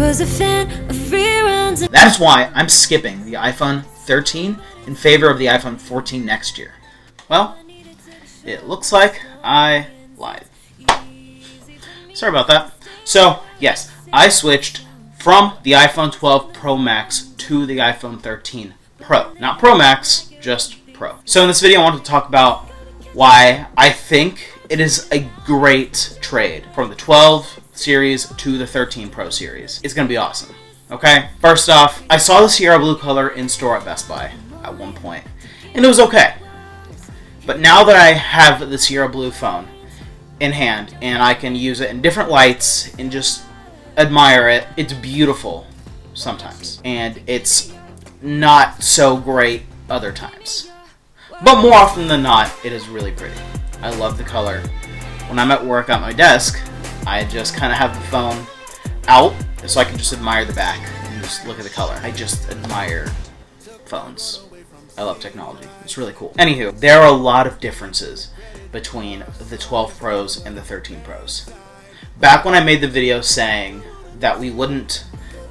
was a fan of reruns. That is why I'm skipping the iPhone 13 in favor of the iPhone 14 next year. Well, it looks like I lied. Sorry about that. So, yes, I switched from the iPhone 12 Pro Max to the iPhone 13 Pro. Not Pro Max, just Pro. So in this video I want to talk about why I think it is a great trade from the 12 series to the 13 Pro series. It's going to be awesome. Okay? First off, I saw the Sierra Blue color in store at Best Buy at one point, and it was okay. But now that I have the Sierra Blue phone in hand and I can use it in different lights and just admire it, it's beautiful sometimes. And it's not so great other times. But more often than not, it is really pretty. I love the color. When I'm at work at my desk, I just kind of have the phone out so I can just admire the back and just look at the color. I just admire phones. I love technology. It's really cool. Anywho, there are a lot of differences between the 12 Pros and the 13 Pros. Back when I made the video saying that we wouldn't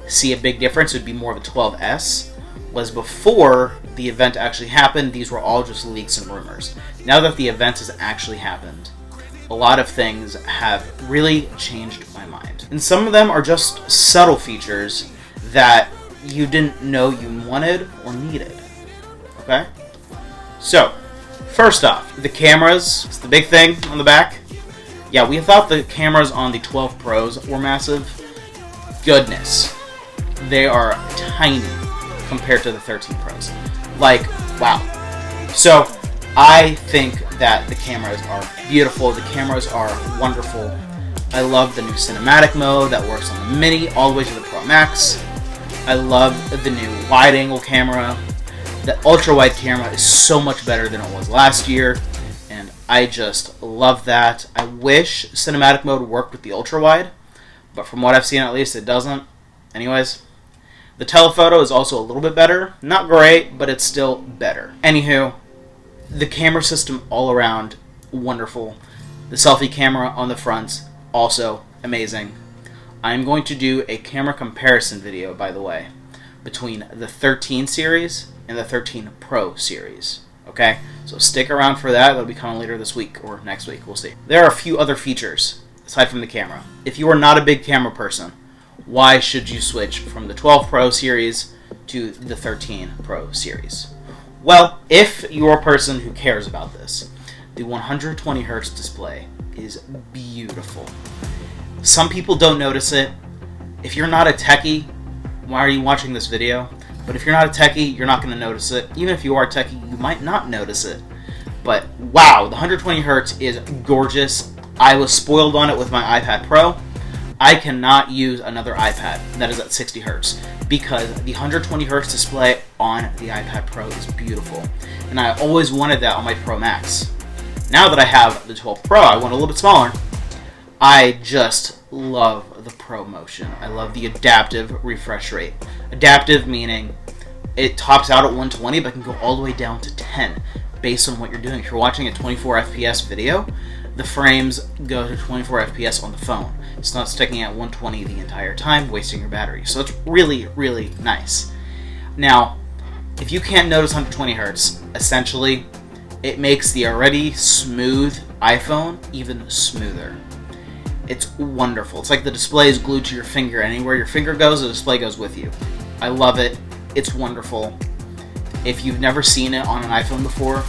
see a big difference, it would be more of a 12S, was before the event actually happened. These were all just leaks and rumors. Now that the event has actually happened, a lot of things have really changed my mind. And some of them are just subtle features that you didn't know you wanted or needed. Okay? So, first off, the cameras. It's the big thing on the back. Yeah, we thought the cameras on the 12 Pros were massive. Goodness. They are tiny compared to the 13 Pros. Like, wow. So, I think that the cameras are beautiful. The cameras are wonderful. I love the new cinematic mode that works on the Mini all the way to the Pro Max. I love the new wide-angle camera. The ultra-wide camera is so much better than it was last year, and I just love that. I wish cinematic mode worked with the ultra-wide, but from what I've seen at least, it doesn't. Anyways, the telephoto is also a little bit better. Not great, but it's still better. Anywho, the camera system all around, wonderful. The selfie camera on the front, also amazing. I'm going to do a camera comparison video, by the way, between the 13 series and the 13 Pro series. Okay? So stick around for that. That'll be coming later this week or next week. We'll see. There are a few other features aside from the camera. If you are not a big camera person, why should you switch from the 12 Pro series to the 13 Pro series? Well, if you're a person who cares about this, the 120 Hz display is beautiful. Some people don't notice it. If you're not a techie, why are you watching this video? But if you're not a techie, you're not going to notice it. Even if you are a techie, you might not notice it. But wow, the 120 Hz is gorgeous. I was spoiled on it with my iPad Pro. I cannot use another iPad that is at 60 Hz because the 120 Hz display on the iPad Pro is beautiful. And I always wanted that on my Pro Max. Now that I have the 12 Pro, I want a little bit smaller. I just love the Pro Motion. I love the adaptive refresh rate. Adaptive meaning it tops out at 120 but can go all the way down to 10 based on what you're doing. If you're watching a 24 FPS video, the frames go to 24 FPS on the phone. It's not sticking at 120 the entire time, wasting your battery. So it's really, really nice. Now, if you can't notice 120 Hz, essentially, it makes the already smooth iPhone even smoother. It's wonderful. It's like the display is glued to your finger. Anywhere your finger goes, the display goes with you. I love it. It's wonderful. If you've never seen it on an iPhone before,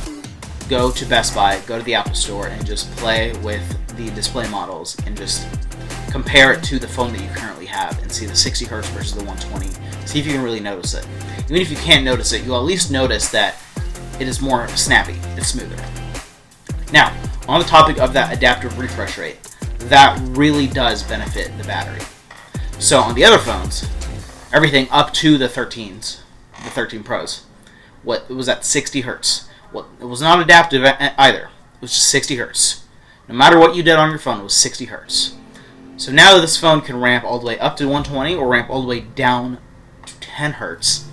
go to Best Buy, go to the Apple Store, and just play with the display models and just compare it to the phone that you currently have and see the 60 Hz versus the 120. See if you can really notice it. Even if you can't notice it, you'll at least notice that it is more snappy. It's smoother. Now, on the topic of that adaptive refresh rate, that really does benefit the battery. So on the other phones, everything up to the 13s, the 13 Pros, it was at 60 Hz. Well, it was not adaptive either. It was just 60 Hz. No matter what you did on your phone, it was 60 Hz. So now that this phone can ramp all the way up to 120 or ramp all the way down to 10 Hz,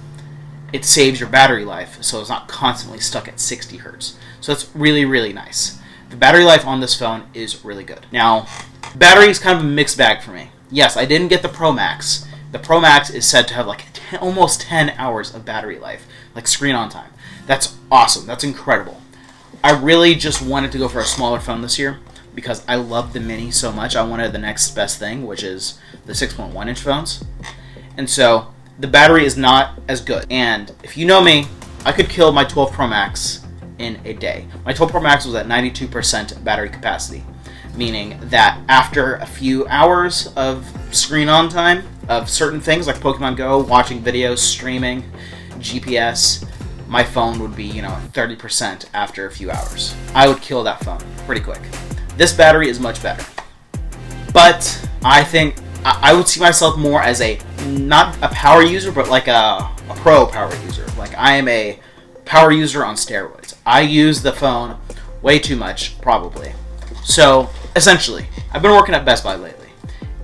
it saves your battery life, so it's not constantly stuck at 60 Hz. So it's really, really nice. The battery life on this phone is really good. Now, battery is kind of a mixed bag for me. Yes, I didn't get the Pro Max, The Pro Max is said to have like almost 10 hours of battery life, like screen on time. That's awesome. That's incredible. I really just wanted to go for a smaller phone this year because I love the Mini so much. I wanted the next best thing, which is the 6.1-inch phones. And so the battery is not as good. And if you know me, I could kill my 12 Pro Max in a day. My 12 Pro Max was at 92% battery capacity, meaning that after a few hours of screen on time of certain things like Pokemon Go, watching videos, streaming, GPS, my phone would be, 30% after a few hours. I would kill that phone pretty quick. This battery is much better. But I think I would see myself more as not a power user, but like a pro power user. Like I am a power user on steroids. I use the phone way too much, probably. So essentially, I've been working at Best Buy lately,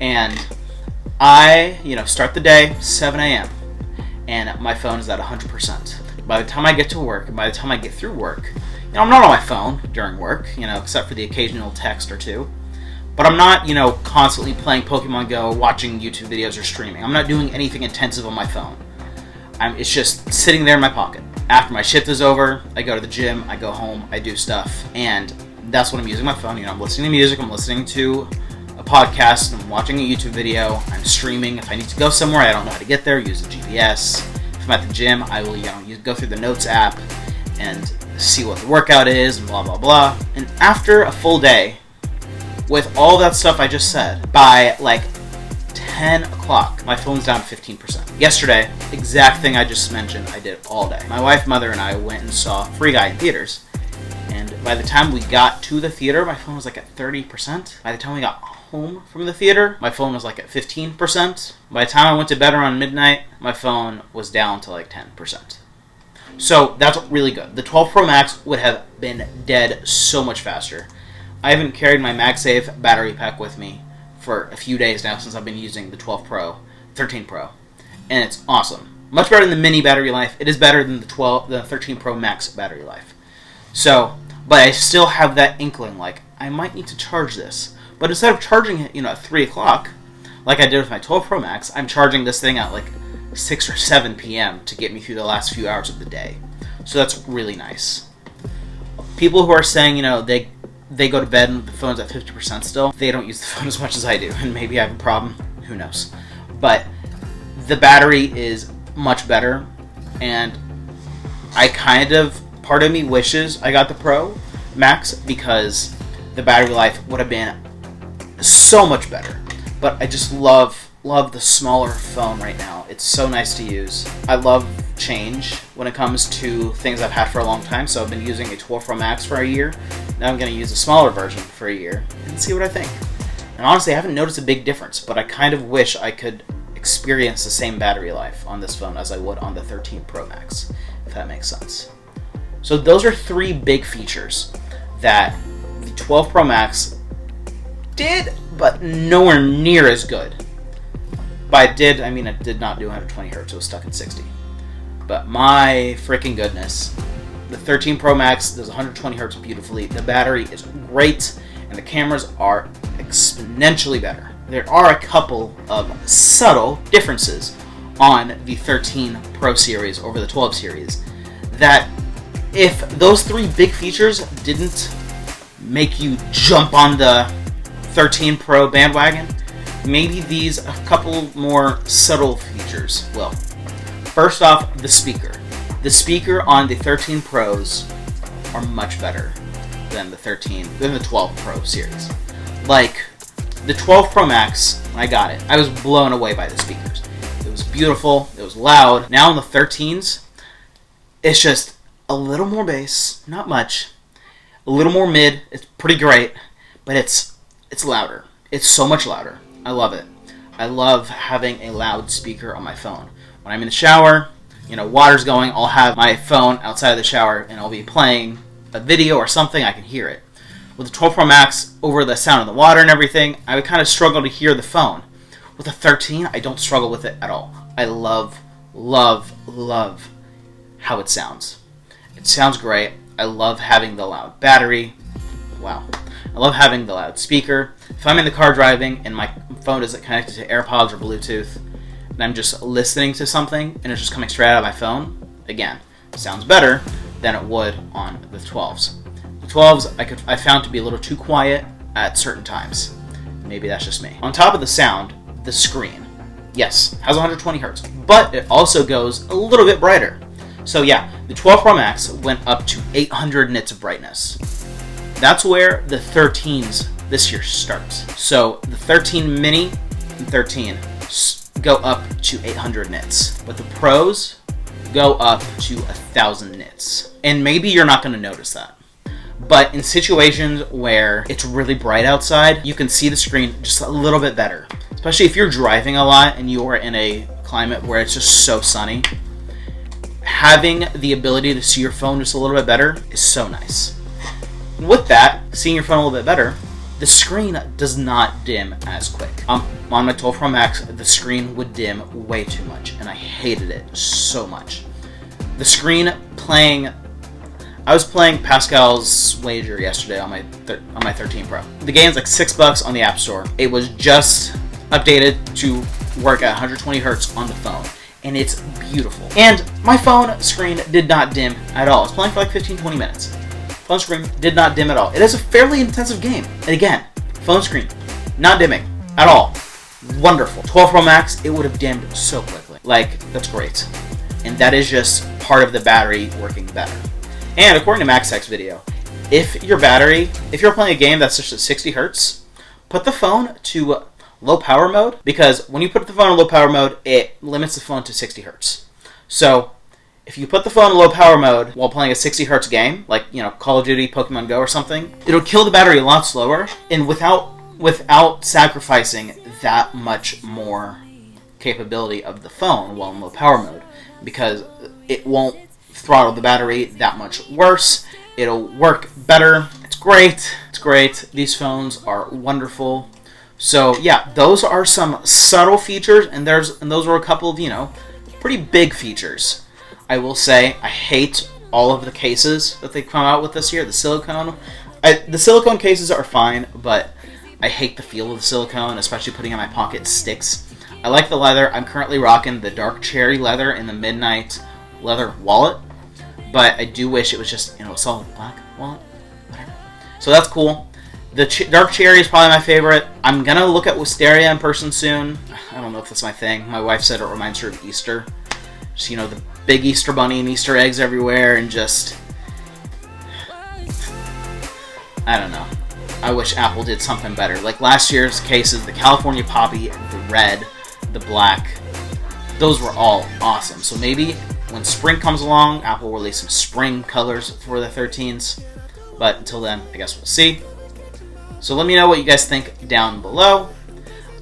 and I, start the day 7 a.m. and my phone is at 100%. By the time I get to work, and by the time I get through work, I'm not on my phone during work, except for the occasional text or two. But I'm not, constantly playing Pokemon Go, watching YouTube videos, or streaming. I'm not doing anything intensive on my phone. It's just sitting there in my pocket. After my shift is over, I go to the gym, I go home, I do stuff, and that's what I'm using my phone. I'm listening to music, I'm listening to a podcast, I'm watching a YouTube video, I'm streaming. If I need to go somewhere, I don't know how to get there, use the GPS. If I'm at the gym, I will, go through the Notes app and see what the workout is, and blah, blah, blah. And after a full day, with all that stuff I just said, by like 10 o'clock, my phone's down to 15%. Yesterday, exact thing I just mentioned, I did all day. My wife, mother, and I went and saw Free Guy in theaters. And by the time we got to the theater, my phone was like at 30%. By the time we got home from the theater, my phone was like at 15%. By the time I went to bed around midnight, my phone was down to like 10%. So that's really good. The 12 Pro Max would have been dead so much faster. I haven't carried my MagSafe battery pack with me for a few days now since I've been using the 12 Pro, 13 Pro, and it's awesome. Much better than the Mini battery life. It is better than the 13 Pro Max battery life. So, but I still have that inkling, like, I might need to charge this. But instead of charging it, at 3 o'clock, like I did with my 12 Pro Max, I'm charging this thing at like 6 or 7 p.m. to get me through the last few hours of the day. So that's really nice. People who are saying, they go to bed and the phone's at 50% still, they don't use the phone as much as I do, and maybe I have a problem, who knows. But the battery is much better, and part of me wishes I got the Pro Max because the battery life would have been so much better. But I just love the smaller phone right now. It's so nice to use. I love change when it comes to things I've had for a long time. So I've been using a 12 Pro Max for a year. Now I'm going to use a smaller version for a year and see what I think. And honestly, I haven't noticed a big difference, but I kind of wish I could experience the same battery life on this phone as I would on the 13 Pro Max, if that makes sense. So those are 3 big features that the 12 Pro Max did, but nowhere near as good. By did, I mean it did not do 120 Hz, it was stuck at 60. But my freaking goodness, the 13 Pro Max does 120 Hz beautifully, the battery is great, and the cameras are exponentially better. There are a couple of subtle differences on the 13 Pro series over the 12 series that if those 3 big features didn't make you jump on the 13 Pro bandwagon, maybe these a couple more subtle features will. First off, the speaker. The speaker on the 13 Pros are much better than the 12 Pro series. Like the 12 Pro Max, when I got it, I was blown away by the speakers. It was beautiful, it was loud. Now on the 13s, it's just a little more bass, not much. A little more mid, it's pretty great, but it's louder. It's so much louder. I love it. I love having a loud speaker on my phone. When I'm in the shower, water's going, I'll have my phone outside of the shower and I'll be playing a video or something, I can hear it. With the 12 Pro Max, over the sound of the water and everything, I would kind of struggle to hear the phone. With the 13, I don't struggle with it at all. I love, love, love how it sounds. It sounds great. I love having the loud battery. Wow. I love having the loud speaker. If I'm in the car driving and my phone isn't connected to AirPods or Bluetooth, and I'm just listening to something and it's just coming straight out of my phone, again, sounds better than it would on the 12s. The 12s I found to be a little too quiet at certain times. Maybe that's just me. On top of the sound, the screen. Yes, has 120 hertz, but it also goes a little bit brighter. So yeah, the 12 Pro Max went up to 800 nits of brightness. That's where the 13s this year starts. So the 13 mini and 13 go up to 800 nits, but the Pros go up to 1,000 nits. And maybe you're not going to notice that. But in situations where it's really bright outside, you can see the screen just a little bit better. Especially if you're driving a lot and you are in a climate where it's just so sunny. Having the ability to see your phone just a little bit better is so nice. With that, seeing your phone a little bit better, the screen does not dim as quick. On my 12 Pro Max, the screen would dim way too much, and I hated it so much. The screen playing... I was playing Pascal's Wager yesterday on my 13 Pro. The game's like $6 on the App Store. It was just updated to work at 120 hertz on the phone, and it's beautiful. And my phone screen did not dim at all. I was playing for like 15-20 minutes. Phone screen did not dim at all. It is a fairly intensive game. And again, phone screen not dimming at all. Wonderful. 12 Pro Max, it would have dimmed so quickly. Like, that's great. And that is just part of the battery working better. And according to MaxTech's video, if you're playing a game that's just at 60 hertz, put the phone to low power mode, because when you put the phone in low power mode, it limits the phone to 60 hertz. So if you put the phone in low power mode while playing a 60 hertz game, like, you know, Call of Duty, Pokemon Go or something, it'll kill the battery a lot slower, and without sacrificing that much more capability of the phone while in low power mode, because it won't throttle the battery that much worse. It'll work better. It's great. It's great. These phones are wonderful. So yeah, those are some subtle features, and those are a couple of, you know, pretty big features. I will say I hate all of the cases that they come out with this year. The silicone. The silicone cases are fine, but I hate the feel of the silicone, especially putting in my pocket sticks. I like the leather. I'm currently rocking the dark cherry leather in the Midnight leather wallet, but I do wish it was just, you know, a solid black wallet. Whatever. So that's cool. The dark cherry is probably my favorite. I'm gonna look at Wisteria in person soon. I don't know if that's my thing. My wife said it reminds her of Easter. Just, you know, the big Easter bunny and Easter eggs everywhere, and just... I don't know. I wish Apple did something better. Like last year's cases, the California Poppy, the red, the black, those were all awesome. So maybe when spring comes along, Apple will release some spring colors for the 13s. But until then, I guess we'll see. So let me know what you guys think down below.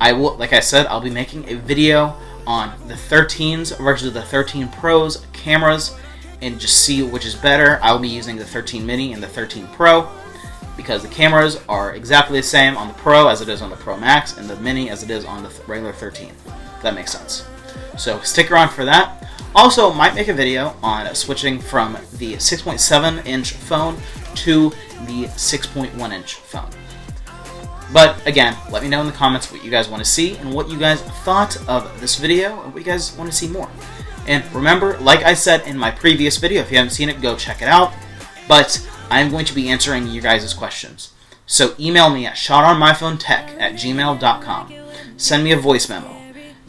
I will, like I said, I'll be making a video on the 13s versus the 13 Pros cameras and just see which is better. I will be using the 13 mini and the 13 Pro because the cameras are exactly the same on the Pro as it is on the Pro Max, and the mini as it is on the regular 13. If that makes sense. So stick around for that. Also, might make a video on switching from the 6.7 inch phone to the 6.1 inch phone. But again, let me know in the comments what you guys want to see and what you guys thought of this video and what you guys want to see more. And remember, like I said in my previous video, if you haven't seen it, go check it out. But I'm going to be answering you guys' questions. So email me at shotonmyphonetech@gmail.com. Send me a voice memo.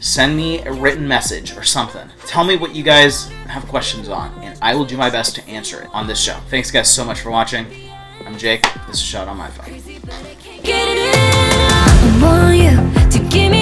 Send me a written message or something. Tell me what you guys have questions on, and I will do my best to answer it on this show. Thanks guys so much for watching. I'm Jake. This is Shot on My Phone. Get it in. I want you to give me